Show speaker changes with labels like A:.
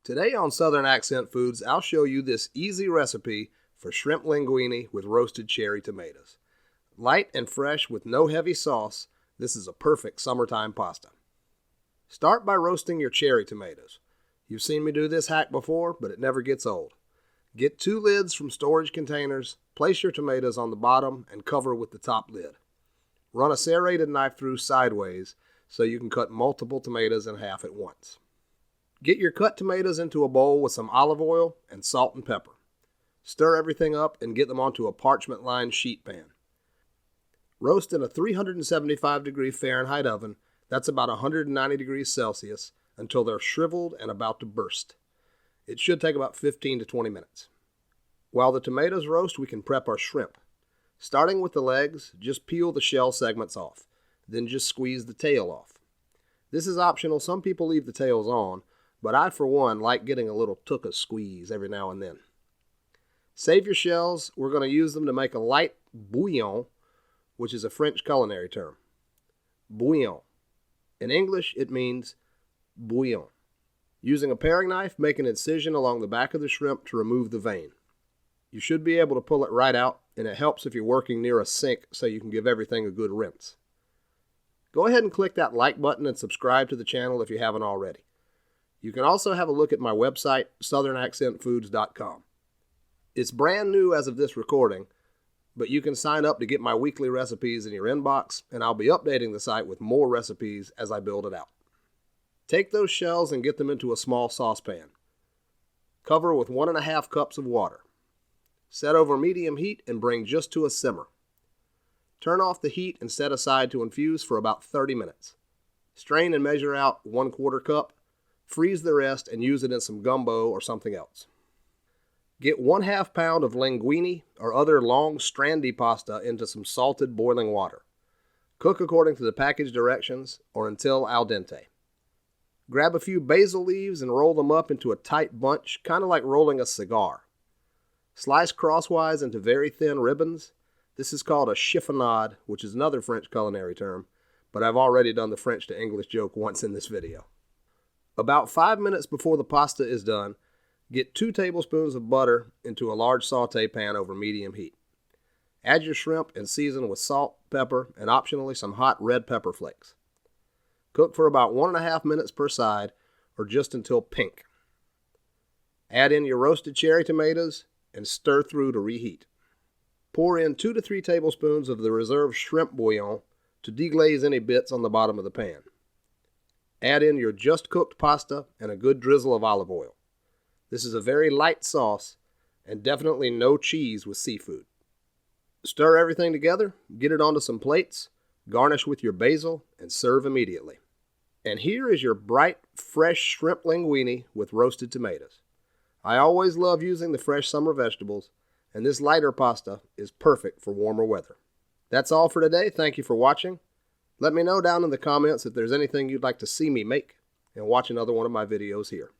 A: Today on Southern Accent Foods, I'll show you this easy recipe for shrimp linguine with roasted cherry tomatoes. Light and fresh with no heavy sauce, this is a perfect summertime pasta. Start by roasting your cherry tomatoes. You've seen me do this hack before, but it never gets old. Get 2 lids from storage containers, place your tomatoes on the bottom, and cover with the top lid. Run a serrated knife through sideways so you can cut multiple tomatoes in half at once. Get your cut tomatoes into a bowl with some olive oil and salt and pepper. Stir everything up and get them onto a parchment-lined sheet pan. Roast in a 375-degree Fahrenheit oven, that's about 190 degrees Celsius, until they're shriveled and about to burst. It should take about 15 to 20 minutes. While the tomatoes roast, we can prep our shrimp. Starting with the legs, just peel the shell segments off. Then just squeeze the tail off. This is optional. Some people leave the tails on, but I, for one, like getting a little tucka squeeze every now and then. Save your shells. We're going to use them to make a light bouillon, which is a French culinary term. Bouillon. In English, it means bouillon. Using a paring knife, make an incision along the back of the shrimp to remove the vein. You should be able to pull it right out, and it helps if you're working near a sink so you can give everything a good rinse. Go ahead and click that like button and subscribe to the channel if you haven't already. You can also have a look at my website, southernaccentfoods.com. It's brand new as of this recording, but you can sign up to get my weekly recipes in your inbox, and I'll be updating the site with more recipes as I build it out. Take those shells and get them into a small saucepan. Cover with 1½ cups of water. Set over medium heat and bring just to a simmer. Turn off the heat and set aside to infuse for about 30 minutes. Strain and measure out 1/4 cup. Freeze the rest and use it in some gumbo or something else. Get 1/2 pound of linguine or other long strandy pasta into some salted boiling water. Cook according to the package directions or until al dente. Grab a few basil leaves and roll them up into a tight bunch, kind of like rolling a cigar. Slice crosswise into very thin ribbons. This is called a chiffonade, which is another French culinary term, but I've already done the French to English joke once in this video. About 5 minutes before the pasta is done, get 2 tablespoons of butter into a large saute pan over medium heat. Add your shrimp and season with salt, pepper, and optionally some hot red pepper flakes. Cook for about 1½ minutes per side, or just until pink. Add in your roasted cherry tomatoes and stir through to reheat. Pour in 2 to 3 tablespoons of the reserved shrimp bouillon to deglaze any bits on the bottom of the pan. Add in your just cooked pasta and a good drizzle of olive oil. This is a very light sauce and definitely no cheese with seafood. Stir everything together, get it onto some plates, garnish with your basil, and serve immediately. And here is your bright, fresh shrimp linguine with roasted tomatoes. I always love using the fresh summer vegetables, and this lighter pasta is perfect for warmer weather. That's all for today. Thank you for watching. Let me know down in the comments if there's anything you'd like to see me make, and watch another one of my videos here.